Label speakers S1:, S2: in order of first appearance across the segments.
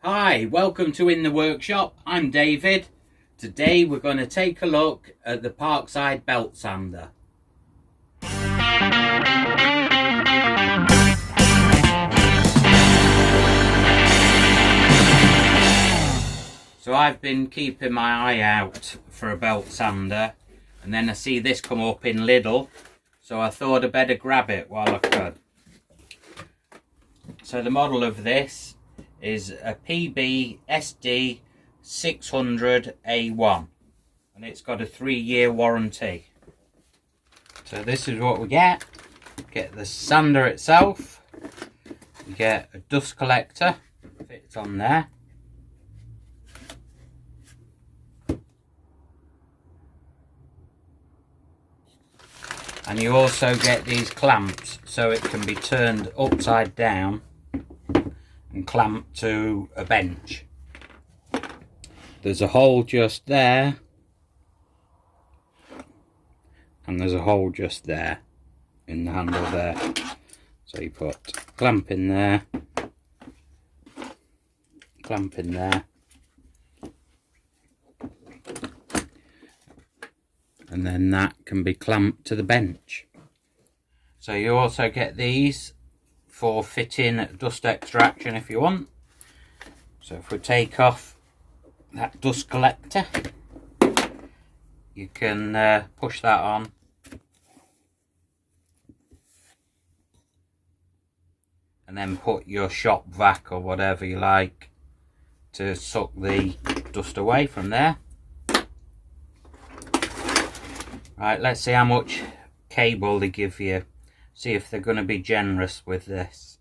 S1: Hi, welcome to In the Workshop. I'm David. Today we're going to take a look at the Parkside belt sander. So I've been keeping my eye out for a belt sander, and then I see this come up in Lidl, so I thought I'd better grab it while I could. So the model of this is a PBSD 600A1, and it's got a 3-year warranty. So this is what we get. Get the sander itself, you get a dust collector, fits on there. And you also get these clamps so it can be turned upside down and clamped to a bench. There's a hole just there, and there's a hole just there in the handle there. So you put clamp in there, clamp in there, and then that can be clamped to the bench. So you also get these for fitting dust extraction if you want. So if we take off that dust collector, you can push that on, and then put your shop vac or whatever you like to suck the dust away from there. Right, let's see how much cable they give you. See if they're going to be generous with this.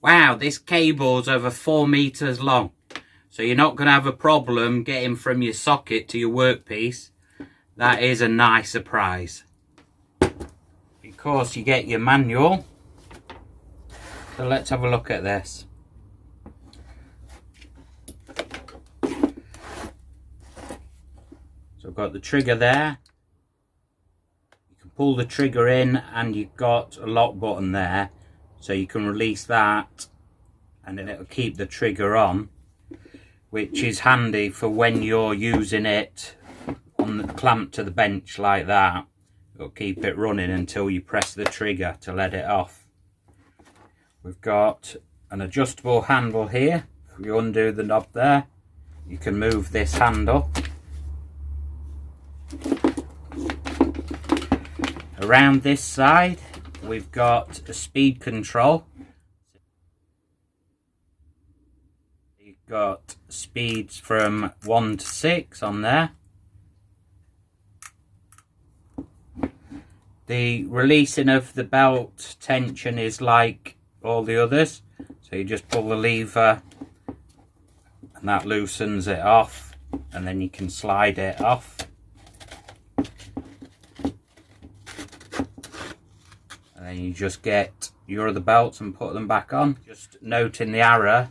S1: Wow, this cable's over 4 meters long. So you're not going to have a problem getting from your socket to your workpiece. That is a nice surprise. Of course, you get your manual. So let's have a look at this. So I've got the trigger there. You can pull the trigger in, and you've got a lock button there. So you can release that, and then it'll keep the trigger on, which is handy for when you're using it on the clamp to the bench like that. It'll keep it running until you press the trigger to let it off. We've got an adjustable handle here. If you undo the knob there, you can move this handle. Around this side, we've got a speed control. You've got speeds from 1 to 6 on there. The releasing of the belt tension is like all the others, so you just pull the lever and that loosens it off, and then you can slide it off. And then you just get your other belts and put them back on. Just noting the arrow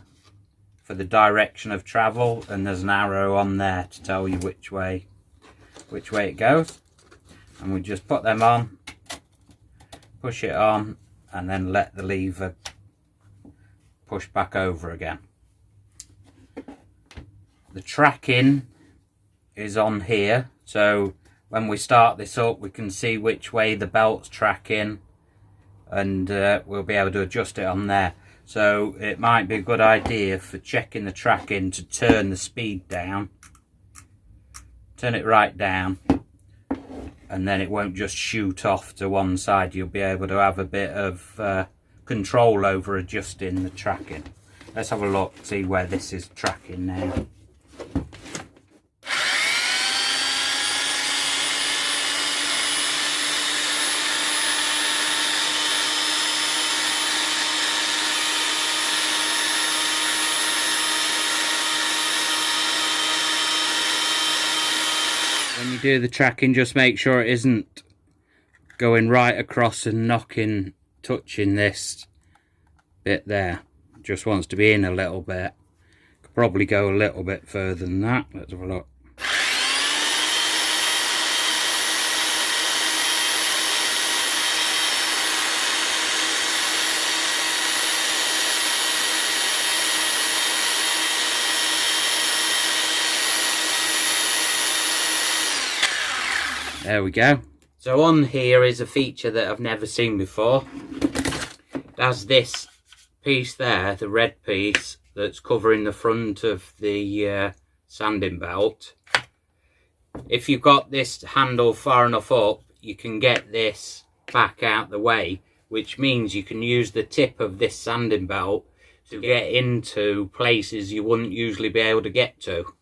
S1: for the direction of travel, and there's an arrow on there to tell you which way it goes. And we just put them on, push it on, and then let the lever push back over again. The tracking is on here, so when we start this up we can see which way the belt's tracking, and we'll be able to adjust it on there. So it might be a good idea for checking the tracking to turn the speed down, turn it right down, and then it won't just shoot off to one side. You'll be able to have a bit of control over adjusting the tracking. Let's have a look, see where this is tracking now. When you do the tracking, just make sure it isn't going right across and touching this bit there. It just wants to be in a little bit. Could probably go a little bit further than that. Let's have a look. There we go. So on here is a feature that I've never seen before. It has this piece there, the red piece, that's covering the front of the sanding belt. If you've got this handle far enough up, you can get this back out the way, which means you can use the tip of this sanding belt to get into places you wouldn't usually be able to get to.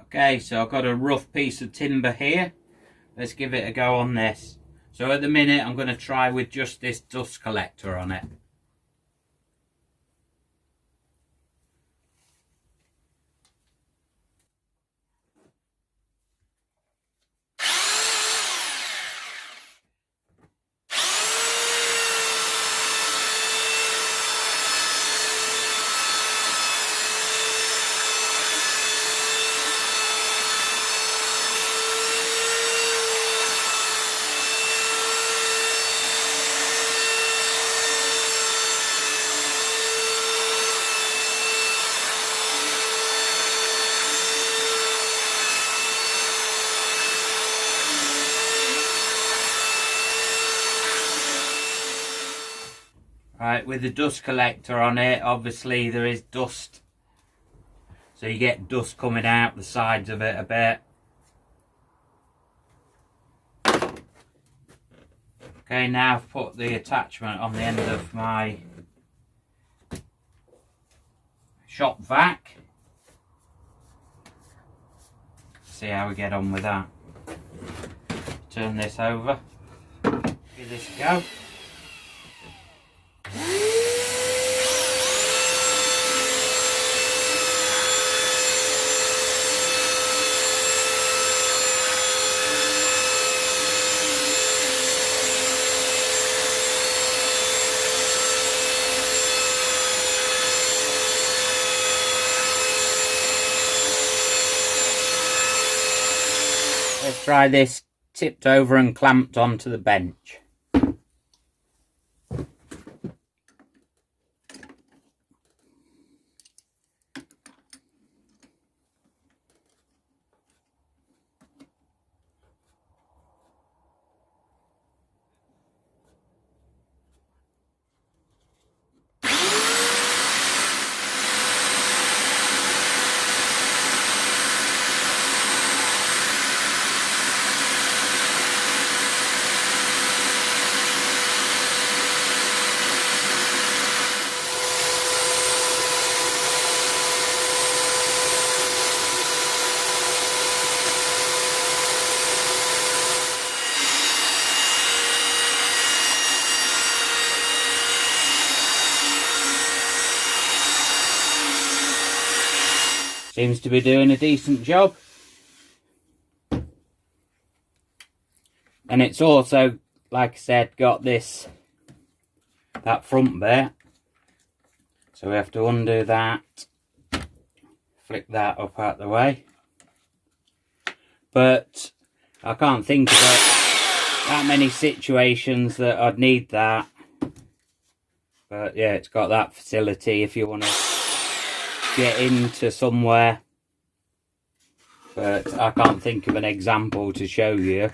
S1: Okay, so I've got a rough piece of timber here. Let's give it a go on this. So at the minute I'm going to try with just this dust collector on it. Right, with the dust collector on it, obviously there is dust, so you get dust coming out the sides of it a bit. Okay, now I've put the attachment on the end of my shop vac. See how we get on with that. Turn this over, give this a go. Let's try this tipped over and clamped onto the bench. Seems to be doing a decent job. And it's also, like I said, got that front bit. So we have to undo that, flick that up out the way. But I can't think of that many situations that I'd need that. But yeah, it's got that facility if you want to get into somewhere, but I can't think of an example to show you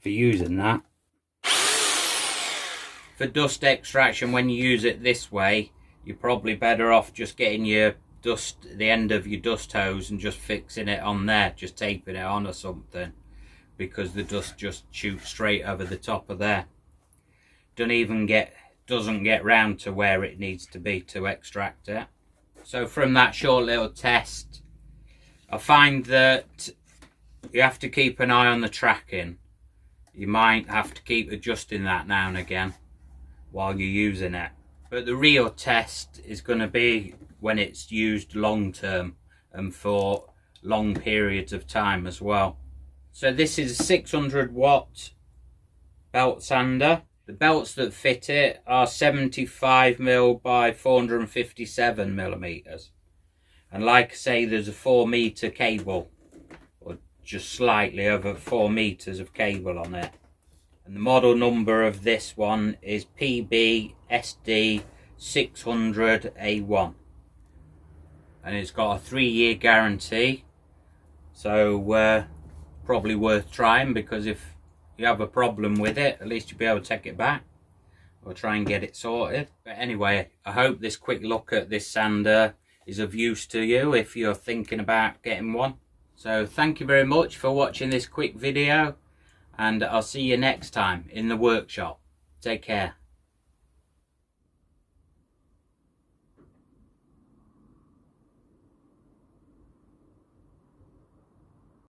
S1: for using that. For dust extraction, when you use it this way, you're probably better off just getting the end of your dust hose and just fixing it on there, just taping it on or something, because the dust just shoots straight over the top of there. Doesn't get round to where it needs to be to extract it. So from that short little test, I find that you have to keep an eye on the tracking. You might have to keep adjusting that now and again while you're using it. But the real test is going to be when it's used long term and for long periods of time as well. So this is a 600 watt belt sander. The belts that fit it are 75mm by 457mm. And like I say, there's a 4 metre cable, or just slightly over 4 meters of cable on it. And the model number of this one is PBSD 600A1, and it's got a 3-year guarantee, so probably worth trying, because if you have a problem with it, at least you'll be able to take it back or try and get it sorted. But anyway, I hope this quick look at this sander is of use to you if you're thinking about getting one. So thank you very much for watching this quick video, and I'll see you next time in the workshop. Take care.